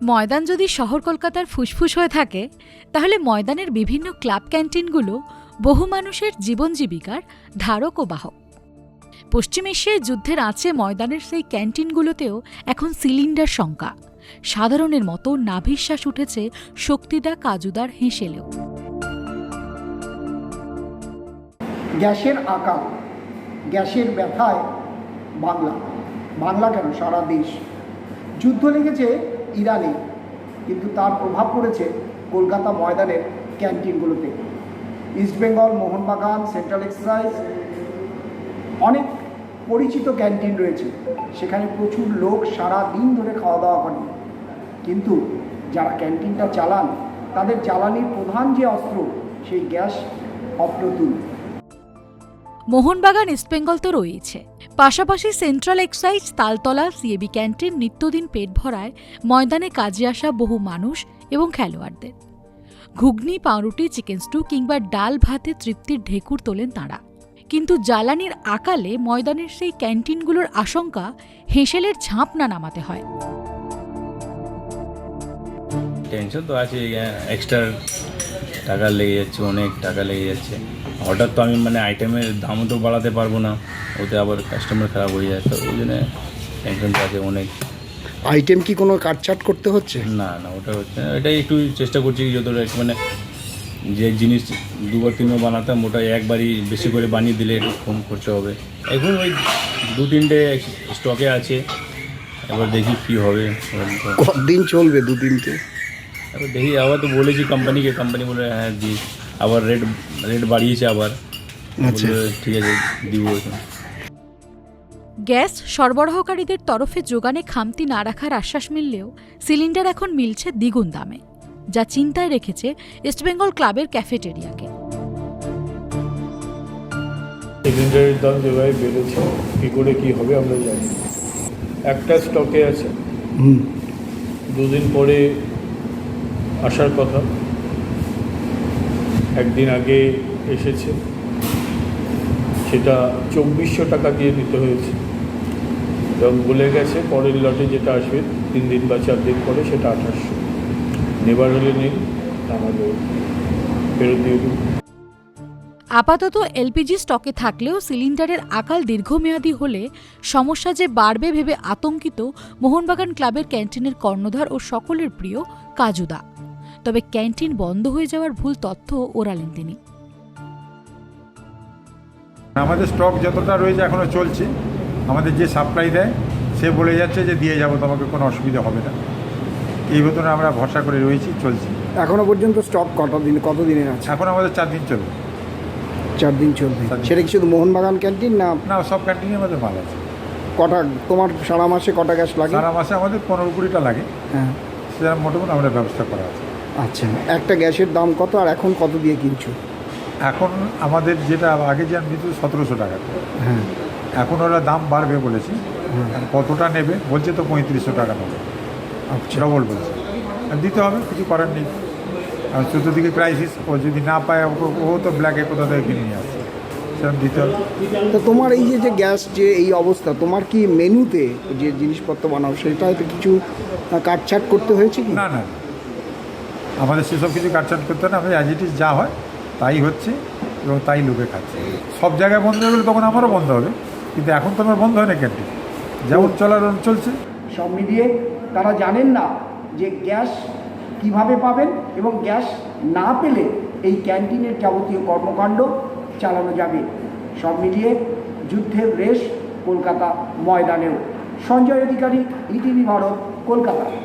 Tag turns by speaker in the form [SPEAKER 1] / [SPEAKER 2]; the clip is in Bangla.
[SPEAKER 1] ময়দান যদি শহর কলকাতার ফুসফুস হয়ে থাকে, তাহলে ময়দানের বিভিন্ন ক্লাব ক্যান্টিনগুলো বহু মানুষের জীবন জীবিকার ধারক ও বাহক। পশ্চিম এশিয়ায় যুদ্ধের আঁচে ময়দানের সেই ক্যান্টিনগুলোতেও এখন সিলিন্ডার শঙ্কা। সাধারণের মতো নাভিশ্বাস উঠেছে শক্তিদা কাজুদার হেঁসেলেও।
[SPEAKER 2] গ্যাসের আকাল, গ্যাসের ব্যথায় বাংলা কেন সারা দেশ। যুদ্ধ লেগেছে ইরানে, কিন্তু তার প্রভাব পড়েছে কলকাতা ময়দানের ক্যান্টিনগুলোতে। ইস্টবেঙ্গল, মোহনবাগান, সেন্ট্রাল এক্সারসাইজ, অনেক পরিচিত ক্যান্টিন রয়েছে। সেখানে প্রচুর লোক সারা দিন ধরে খাওয়া দাওয়া করেন, কিন্তু যারা ক্যান্টিনটা চালান তাদের জ্বালানির প্রধান যে অস্ত্র, সেই গ্যাস অপ্রতুল।
[SPEAKER 1] মোহনবাগান, ইস্টবেঙ্গল তো রয়েছে, পাশাপাশি central excise, Taltala, CAB canteen নিত্যদিন পেট ভরায় ময়দানে কাজে আসা বহু মানুষ এবং খেলোয়াড়দের। ঘুগনি, পাউরুটি, চিকেন স্টু কিংবা ডাল ভাতে তৃপ্তির ঢেকুর তোলেন তাঁরা। কিন্তু জ্বালানির আকালে ময়দানের সেই ক্যান্টিনগুলোর আশঙ্কা হেঁসেলের ঝাঁপ না নামাতে হয়।
[SPEAKER 3] টেনশন তো আছে, এক্সট্রা টাকা লেগে যাচ্ছে, অনেক টাকা লেগে যাচ্ছে। হঠাৎ তো আমি আইটেমের দামও তো বাড়াতে পারবো না, ওতে আবার কাস্টমার খারাপ হয়ে যায়, তো ওই জন্য টেনশন তো আছে অনেক।
[SPEAKER 2] আইটেম কি কোনো কাটছাট করতে হচ্ছে?
[SPEAKER 3] না, ওটা হচ্ছে না। এটাই একটু চেষ্টা করছি যতটা যে জিনিস দুবার তিনবার বানাতাম, ওটা একবারই বেশি করে বানিয়ে দিলে একটু কম খরচা হবে। এখন ওই 2-3টে স্টকে আছে, এবার দেখি কী হবে।
[SPEAKER 2] কতদিন চলবে 2-3টে?
[SPEAKER 3] এবার দেখি, আবার তো বলেছি কোম্পানিকে, কোম্পানি বলে হ্যাঁ দিই, আবার রেট বাড়িয়েছে আবার।
[SPEAKER 2] আচ্ছা,
[SPEAKER 3] ঠিক আছে দিব।
[SPEAKER 1] গ্যাস সরবরাহকারীদের তরফে যোগানে খামতি না রাখার আশ্বাস মিললেও সিলিন্ডার এখন মিলছে দ্বিগুণ দামে, যা চিন্তায় রেখেছে ইস্টবেঙ্গল ক্লাবের ক্যাফেটেরিয়াকে।
[SPEAKER 4] সিলিন্ডারের দাম যেভাবে বেড়েছে, কী করে কী হবে আমরা জানি। একটা স্টকে আছে, 2 দিন পরে আসার কথা, একদিন আগে এসেছে, সেটা 2400 টাকা দিয়ে দিতে হয়েছে, এবং বলে গেছে পরের লটে যেটা আসবে 3 দিন বা 4 দিন পরে সেটা 2800। নেবার হলে নিন, তাহলে ফেরত দিয়ে দিন।
[SPEAKER 1] আপাতত এলপিজি স্টকে থাকলেও সিলিন্ডারের আকাল দীর্ঘমেয়াদী হলে সমস্যা যে বাড়বে ভেবে আতঙ্কিত মোহনবাগান ক্লাবের ক্যান্টিনের কর্ণধার ও সকলের প্রিয় কাজুদা। তবে ক্যান্টিন বন্ধ হয়ে যাওয়ার ভুল তথ্য ওড়ালেন তিনি।
[SPEAKER 5] আমাদের স্টক যতটা রয়েছে এখনও চলছে। আমাদের যে সাপ্লাই দেয় সে বলে যাচ্ছে যে দিয়ে যাবো, তোমাকে কোনো অসুবিধা হবে না। এই মতন আমরা ভরসা করে রয়েছি, চলছি।
[SPEAKER 2] এখনো পর্যন্ত স্টক কতদিনের আছে?
[SPEAKER 5] এখন আমাদের 4 দিন চলবে।
[SPEAKER 2] 4 দিন চলবে। সেটা কি শুধু মোহনবাগান ক্যান্টিন না?
[SPEAKER 5] না, সব ক্যান্টিনে আমাদের মাল আছে।
[SPEAKER 2] কটা তোমার সারা মাসে কটা গ্যাস লাগে?
[SPEAKER 5] সারা মাসে আমাদের 15-20টা লাগে।
[SPEAKER 2] হ্যাঁ,
[SPEAKER 5] সেরকম মোটামুটি আমরা ব্যবস্থা করা আছে।
[SPEAKER 2] আচ্ছা, একটা গ্যাসের দাম কত আর এখন কত দিয়ে কিনছো?
[SPEAKER 5] এখন আমাদের যেটা আগে যে আমি দিত 1700 টাকা,
[SPEAKER 2] হ্যাঁ,
[SPEAKER 5] এখন ওরা দাম বাড়বে বলেছি। কতটা নেবে বলছে তো 3500 টাকা নেবে।
[SPEAKER 2] আচ্ছা,
[SPEAKER 5] ডবল বলছে, আর দিতে হবে, কিছু করার নেই। আর চতুর্দিকে ক্রাইসিস, ও যদি না পায় ও তো ব্ল্যাকে কোথা থেকে কিনে নিয়ে আসছে, সেরকম দিতে হবে।
[SPEAKER 2] তো তোমার এই যে গ্যাস যে এই অবস্থা, তোমার কি মেনুতে যে জিনিসপত্র বানাও সেটাতে কিছু কাটছাট করতে হয়েছে কি?
[SPEAKER 5] না, আমাদের সেসব কিছু কাটছাট করতে হয় না। আমাদের অ্যাজ ইট ইজ যা হয় তাই হচ্ছে, এবং তাই লোকে খাচ্ছে। সব জায়গায় বন্ধ হয়ে গেলে তখন আমারও বন্ধ হবে, কিন্তু এখন তো আমার বন্ধ হয় না ক্যান্টিন, যেমন চলার চলছে।
[SPEAKER 2] সব মিলিয়ে তারা জানেন না যে গ্যাস কিভাবে পাবেন, এবং গ্যাস না পেলে এই ক্যান্টিনের যাবতীয় কর্মকাণ্ড চালানো যাবে। সব মিলিয়ে যুদ্ধের রেশ কলকাতা ময়দানেও। সঞ্জয় অধিকারী, ইটিভি ভারত, কলকাতা।